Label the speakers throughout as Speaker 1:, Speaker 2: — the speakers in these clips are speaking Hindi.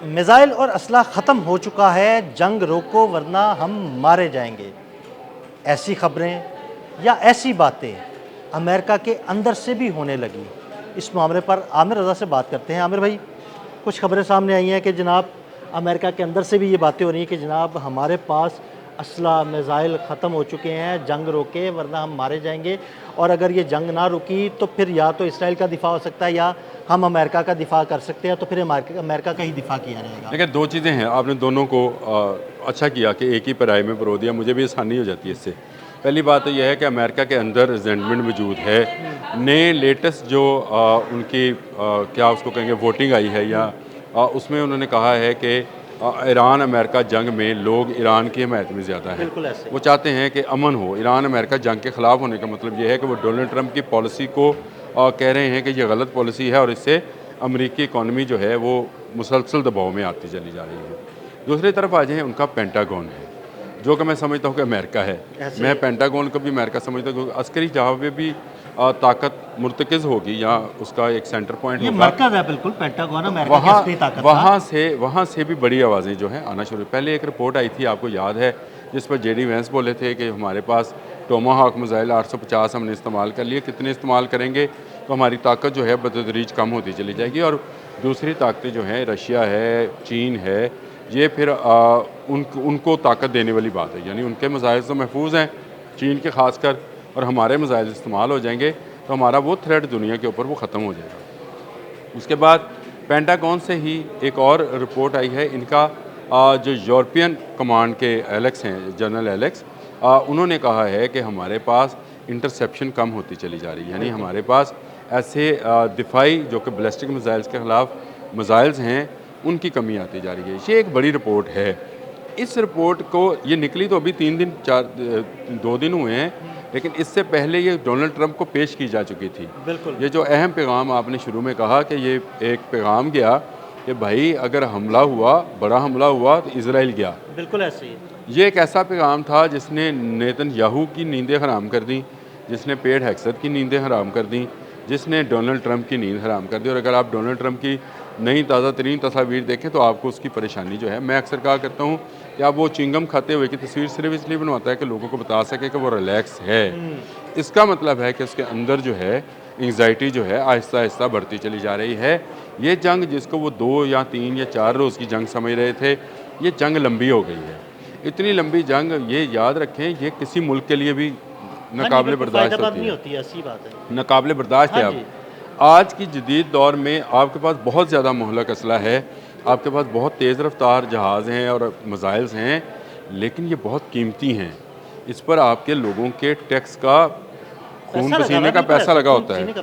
Speaker 1: मिसाइल और असला ख़त्म हो चुका है, जंग रोको वरना हम मारे जाएंगे। ऐसी खबरें या ऐसी बातें अमेरिका के अंदर से भी होने लगी। इस मामले पर आमिर रज़ा से बात करते हैं। आमिर भाई, कुछ खबरें सामने आई हैं कि जनाब अमेरिका के अंदर से भी ये बातें हो रही हैं कि जनाब हमारे पास असला मिसाइल ख़त्म हो चुके हैं, जंग रोके वरना हम मारे जाएंगे। और अगर ये जंग ना रुकी तो फिर या तो इसराइल का दिफा हो सकता है या हम अमेरिका का दिफा कर सकते हैं, तो फिर अमेरिका का ही दिफा किया जाएगा।
Speaker 2: देखिए, दो चीज़ें हैं, आपने दोनों को अच्छा किया कि एक ही पराये में परो दिया, मुझे भी आसानी हो जाती है इससे। पहली बात तो यह है कि अमेरिका के अंदर रिजेंटमेंट मौजूद है। नए लेटेस्ट जो उनकी क्या उसको कहेंगे वोटिंग आई है या उसमें उन्होंने कहा है कि ईरान अमेरिका जंग में लोग ईरान की हमायत में ज़्यादा है।
Speaker 1: बिल्कुल ऐसे
Speaker 2: वो चाहते हैं कि अमन हो। ईरान अमेरिका जंग के ख़िलाफ़ होने का मतलब ये है कि वो डोनाल्ड ट्रंप की पॉलिसी को कह रहे हैं कि ये गलत पॉलिसी है और इससे अमेरिकी इकॉनमी जो है वो मुसलसल दबाव में आती चली जा रही है। दूसरी तरफ आ जाए, उनका पेंटागन है, जो कि मैं समझता हूँ कि अमेरिका है। मैं पेंटागन को भी अमेरिका समझता हूँ, अस्करी जहाँ पे भी ताकत मुर्तकिज होगी या उसका एक सेंटर पॉइंट
Speaker 1: ये
Speaker 2: होगा,
Speaker 1: मरकज़ है बिल्कुल पेंटागन अमेरिका की असली ताकत का।
Speaker 2: वहाँ से भी बड़ी आवाज़ें जो हैं आना शुरू। पहले एक रिपोर्ट आई थी, आपको याद है, जिस पर जेडी वैंस बोले थे कि हमारे पास टोमाहॉक मिसाइल 850 हमने इस्तेमाल कर लिए, कितने इस्तेमाल करेंगे तो हमारी ताकत जो है बतदरीज कम होती चली जाएगी। और दूसरी ताकतें जो हैं, रशिया है, चीन है, ये फिर उनको ताकत देने वाली बात है। यानी उनके मिसाइल तो महफूज हैं, चीन के खासकर, और हमारे मिसाइल इस्तेमाल हो जाएंगे तो हमारा वो थ्रेट दुनिया के ऊपर वो ख़त्म हो जाएगा। उसके बाद पेंटागन से ही एक और रिपोर्ट आई है, इनका जो यूरोपियन कमांड के एलेक्स हैं, जनरल एलेक्स, उन्होंने कहा है कि हमारे पास इंटरसेप्शन कम होती चली जा रही है। यानी हमारे पास ऐसे दिफाई जो कि बैलिस्टिक मिसाइल्स के ख़िलाफ़ मिसाइल्स हैं, उनकी कमी आती जा रही है। ये एक बड़ी रिपोर्ट है। इस रिपोर्ट को ये निकली तो अभी 2 दिन हुए हैं, लेकिन इससे पहले ये डोनाल्ड ट्रंप को पेश की जा चुकी थी।
Speaker 1: बिल्कुल।
Speaker 2: ये जो अहम पैगाम आपने शुरू में कहा कि ये एक पैगाम गया कि भाई अगर हमला हुआ, बड़ा हमला हुआ तो इजराइल गया।
Speaker 1: बिल्कुल ऐसे ही।
Speaker 2: ये एक ऐसा पैगाम था जिसने नेतन्याहू की नींदें हराम कर दी, जिसने पेट हेक्सत की नींदें हराम कर दी, जिसने डोनाल्ड ट्रंप की नींद हराम कर दी। और अगर आप डोनाल्ड ट्रंप की नई ताज़ा तरीन तस्वीर देखें तो आपको उसकी परेशानी जो है, मैं अक्सर कहा करता हूँ कि आप वो चिंगम खाते हुए की तस्वीर सिर्फ इसलिए बनवाता है कि लोगों को बता सके कि वो रिलैक्स है। इसका मतलब है कि उसके अंदर जो है एंग्जाइटी जो है आहिस्ता आहिस्ता बढ़ती चली जा रही है। ये जंग जिसको वो 2 या 3 या 4 रोज़ की जंग समझ रहे थे, ये जंग लंबी हो गई है। इतनी लंबी जंग, ये याद रखें, ये किसी मुल्क के लिए भी नाकाबिले बर्दाश्त होती है,
Speaker 1: ऐसी बात है।
Speaker 2: नाकाबिले बर्दाश्त है। अब आज की जदीद दौर में आपके पास बहुत ज़्यादा मुहलक असला है, आपके पास बहुत तेज़ रफ्तार जहाज़ हैं और मिसाइल्स हैं, लेकिन ये बहुत कीमती हैं। इस पर आपके लोगों के टैक्स का, खून पसीने का पैसा लगा होता है।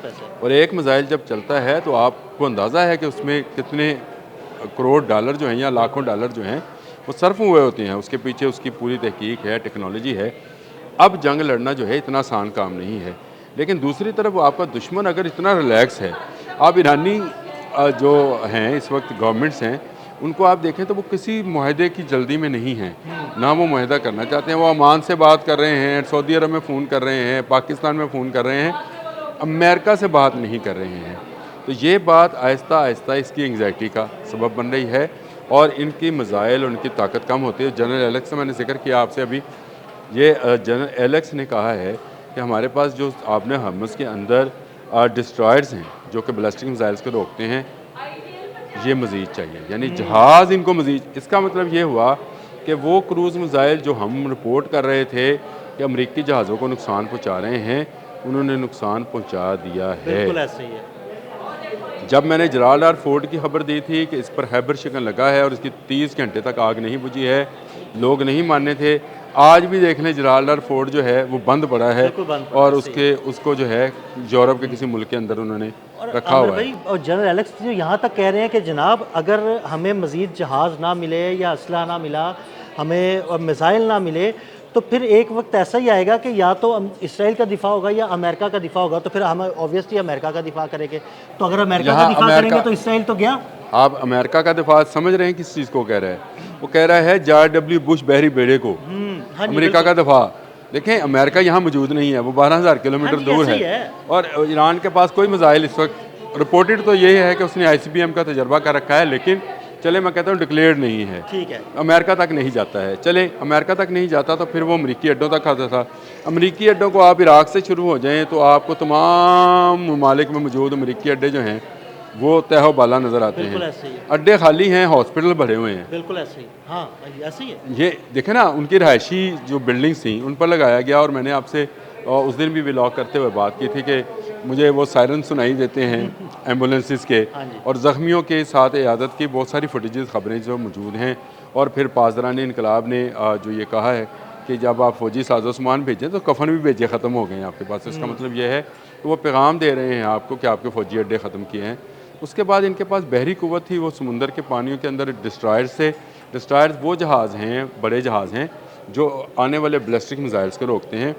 Speaker 2: और एक मिसाइल जब चलता है तो आपको अंदाज़ा है कि उसमें कितने करोड़ डॉलर जो हैं या लाखों डॉलर जो हैं वो सर्फ हुए होते हैं। उसके पीछे उसकी पूरी तहकीक है, टेक्नोलॉजी है। अब जंग लड़ना जो है इतना आसान काम नहीं है। लेकिन दूसरी तरफ आपका दुश्मन अगर इतना रिलैक्स है, आप ईरानी जो हैं इस वक्त गवर्नमेंट्स हैं, उनको आप देखें तो वो किसी मुआहदे की जल्दी में नहीं हैं, ना वो मुआहदा करना चाहते हैं। वो ओमान से बात कर रहे हैं, सऊदी अरब में फ़ोन कर रहे हैं, पाकिस्तान में फ़ोन कर रहे हैं, अमेरिका से बात नहीं कर रहे हैं। तो ये बात आहिस्ता आहिस्ता इसकी एंग्जाइटी का सबब बन रही है और इनकी मिसाइल, उनकी ताकत कम होती है। जनरल एलेक्स से मैंने जिक्र किया आपसे अभी, ये जनरल एलेक्स ने कहा है कि हमारे पास जो आपने हर्मुज़ के अंदर डिस्ट्रॉयर्स हैं जो कि बैलिस्टिक मिसाइल्स को रोकते हैं, ये मज़ीद चाहिए। यानी जहाज़ इनको मज़ीद, इसका मतलब ये हुआ कि वो क्रूज़ मिसाइल जो हम रिपोर्ट कर रहे थे कि अमरीकी जहाज़ों को नुकसान पहुँचा रहे हैं, उन्होंने नुकसान पहुँचा दिया है।
Speaker 1: बिल्कुल ऐसे ही है।
Speaker 2: जब मैंने जलालाबाद फोर्ट की खबर दी थी कि इस पर हैबर शिकन लगा है और इसकी 30 घंटे तक आग नहीं बुझी है, लोग नहीं मानने थे। आज भी देख लें, जलालाबाद फोर्ट जो है वो बंद पड़ा है और उसको जो है यूरोप के किसी मुल्क के अंदर उन्होंने रखा हुआ है।
Speaker 1: और जनरल एलेक्स जो यहाँ तक कह रहे हैं कि जनाब अगर हमें मज़ीद जहाज़ ना मिले या असला ना मिला, हमें और मिसाइल ना मिले, तो फिर एक वक्त ऐसा ही आएगा कि या तो इसराइल का दिफा होगा या अमेरिका का दिफा होगा। तो फिर हम ऑब्वियसली अमेरिका का दिफा करेंगे। तो अगर अमेरिका का दिफा करेंगे तो इसराइल तो गया।
Speaker 2: आप अमेरिका का दिफा समझ रहे हैं किस चीज़ को कह रहा है? वो कह रहा है जॉर्ज डब्ल्यू बुश बहरी बेड़े को, अमेरिका का दफा। देखें, अमेरिका यहाँ मौजूद नहीं है, वो 12,000 किलोमीटर दूर है और ईरान के पास कोई मिसाइल इस वक्त, रिपोर्टेड तो ये है कि उसने ICBM का तजर्बा कर रखा है, लेकिन चले मैं कहता हूँ डिक्लेयर्ड नहीं है,
Speaker 1: ठीक है।
Speaker 2: अमेरिका तक नहीं जाता है, चले अमेरिका तक नहीं जाता तो फिर वो अमरीकी अड्डों तक आता था। अमरीकी अड्डों को आप इराक से शुरू हो जाएं तो आपको तमाम ममालिक में मौजूद अमरीकी अड्डे जो हैं वो तहो बाला नज़र आते
Speaker 1: बिल्कुल
Speaker 2: हैं।
Speaker 1: ऐसे ही है,
Speaker 2: अड्डे खाली हैं, हॉस्पिटल भरे हुए हैं।
Speaker 1: बिल्कुल ऐसे ही, हाँ ऐसे ही है।
Speaker 2: ये देखें ना, उनकी रहायशी जो बिल्डिंग्स थी उन पर लगाया गया। और मैंने आपसे उस दिन भी व्लॉग करते हुए बात की थी कि मुझे वो सायरन सुनाई देते हैं एम्बुलेंसेस के,
Speaker 1: हाँ जी।
Speaker 2: और ज़ख्मियों के साथ इयादत की बहुत सारी फुटेजेस खबरें जो मौजूद हैं। और फिर पासदारान इनकलाब ने जो ये कहा है कि जब आप फौजी साजो सामान भेजें तो कफन भी भेजे ख़त्म हो गए हैं आपके पास। इसका मतलब ये है कि वो पैगाम दे रहे हैं आपको कि आपके फ़ौजी अड्डे ख़त्म किए हैं। उसके बाद इनके पास बहरी क़ुव्वत थी, वो समुंदर के पानियों के अंदर डिस्ट्रॉयर्स थे। डिस्ट्रॉयर्स वो जहाज़ हैं, बड़े जहाज़ हैं जो आने वाले बैलिस्टिक मिसाइल्स को रोकते हैं।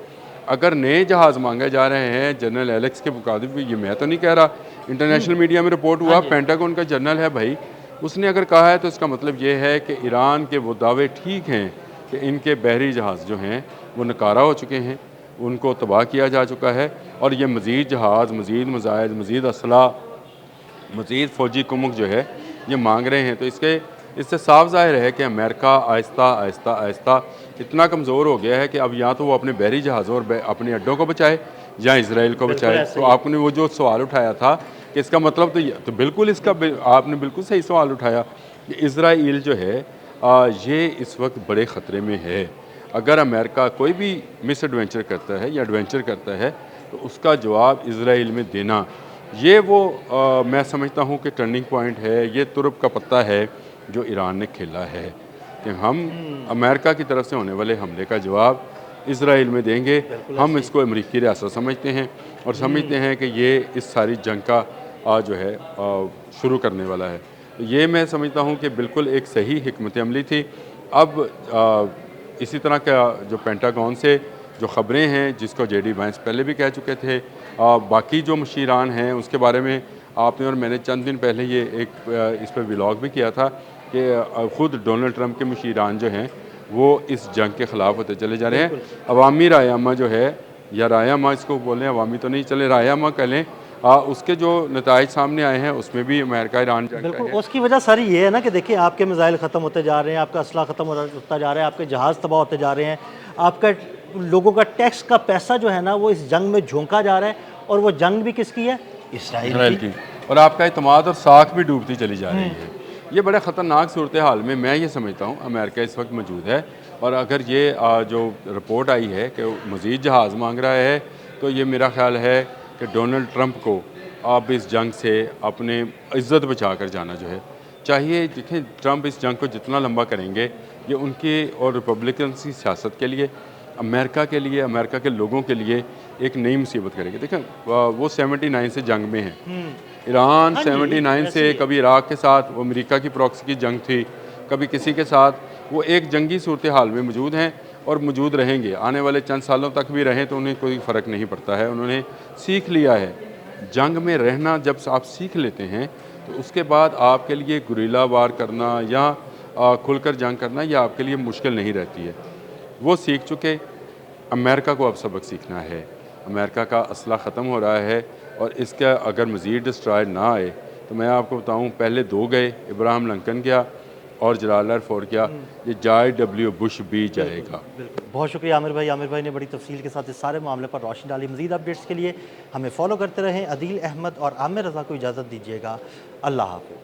Speaker 2: अगर नए जहाज़ मांगे जा रहे हैं जनरल एलेक्स के मुताबिक, ये मैं तो नहीं कह रहा, इंटरनेशनल मीडिया में रिपोर्ट हुआ, पेंटागन का जनरल है भाई, उसने अगर कहा है तो इसका मतलब ये है कि ईरान के वो दावे ठीक हैं कि इनके बहरी जहाज़ जो हैं वो नकारा हो चुके हैं, उनको तबाह किया जा चुका है। और ये मज़ीद जहाज़, मज़ीद मिसाइल, मज़ीद असला, मज़ीद फ़ौजी कुमुक जो है ये मांग रहे हैं। तो इससे साफ ज़ाहिर है कि अमेरिका आहिस्ता आहिस्ता आहिस्ता इतना कमज़ोर हो गया है कि अब या तो वो अपने बहरी जहाज़ों और अपने अड्डों को बचाए या इसराइल को बचाए। तो आपने वो जो सवाल उठाया था कि इसका मतलब तो बिल्कुल आपने बिल्कुल सही सवाल उठाया कि इसराइल जो है ये इस वक्त बड़े ख़तरे में है। अगर अमेरिका कोई भी मिस एडवेंचर करता है या एडवेंचर करता है तो उसका जवाब इसराइल में देना, ये वो मैं समझता हूँ कि टर्निंग पॉइंट है, ये तुरब का पत्ता है जो ईरान ने खेला है कि हम अमेरिका की तरफ से होने वाले हमले का जवाब इसराइल में देंगे। हम इसको अमरीकी रियासत समझते हैं और समझते हैं कि ये इस सारी जंग का जो है शुरू करने वाला है। तो ये मैं समझता हूँ कि बिल्कुल एक सही हिकमत अमली थी। अब इसी तरह का जो पेंटागन से जो ख़बरें हैं, जिसको जेडी वांस पहले भी कह चुके थे, बाकी जो मुशीरान हैं उसके बारे में आपने और मैंने चंद दिन पहले ये एक इस पर व्लॉग भी किया था कि ख़ुद डोनाल्ड ट्रंप के मुशीरान जो हैं वो इस जंग के ख़िलाफ़ होते चले जा रहे हैं। अवामी रायमा जो है, या रायमा इसको बोलें, अवामी तो नहीं, चले रायमा कह लें, उसके जो नताइज सामने आए हैं उसमें भी अमेरिका ईरान जंग
Speaker 1: बिल्कुल। उसकी वजह सारी ये है ना कि देखिए आपके मिसाइल ख़त्म होते जा रहे हैं, आपका असला ख़त्म होता जा रहा है, आपके जहाज़ तबाह होते जा रहे हैं, आपका लोगों का टैक्स का पैसा जो है ना वो इस जंग में झोंका जा रहा है। और वो जंग भी किसकी है? इसराइल की।
Speaker 2: और आपका इत्मीनान और साख भी डूबती चली जा रही है। ये बड़े ख़तरनाक सूरत हाल में मैं ये समझता हूँ अमेरिका इस वक्त मौजूद है। और अगर ये जो रिपोर्ट आई है कि मज़ीद जहाज़ मांग रहा है तो ये मेरा ख्याल है कि डोनाल्ड ट्रंप को अब इस जंग से अपने इज़्ज़त बचा कर जाना जो है चाहिए। देखें, ट्रंप इस जंग को जितना लंबा करेंगे ये उनके और रिपब्लिकन की सियासत के लिए, अमेरिका के लिए, अमेरिका के लोगों के लिए एक नई मुसीबत करेगी। देखें, वो 79 से जंग में हैं। ईरान 79 से कभी इराक के साथ, वो अमेरिका की प्रॉक्सी की जंग थी, कभी किसी के साथ, वो एक जंगी सूरत हाल में मौजूद हैं और मौजूद रहेंगे। आने वाले चंद सालों तक भी रहें तो उन्हें कोई फ़र्क नहीं पड़ता है। उन्होंने सीख लिया है जंग में रहना। जब आप सीख लेते हैं तो उसके बाद आपके लिए गुरीला वार करना या खुलकर जंग करना यह आपके लिए मुश्किल नहीं रहती है। वो सीख चुके। अमेरिका को अब सबक सीखना है। अमेरिका का असला ख़त्म हो रहा है और इसका अगर मज़ीद डिस्ट्रॉय ना आए तो मैं आपको बताऊं, पहले 2 गए, इब्राहिम लिंकन गया और जलाल फोर्ड गया, ये जॉर्ज डब्ल्यू बुश भी जाएगा।
Speaker 1: बिल्कुल। बहुत शुक्रिया आमिर भाई। आमिर भाई ने बड़ी तफसील के साथ इस सारे मामले पर रोशनी डाली। मज़ीद अपडेट्स के लिए हमें फॉलो करते रहें। अदील अहमद और आमिर रज़ा को इजाज़त दीजिएगा। अल्लाह हाफ़िज़।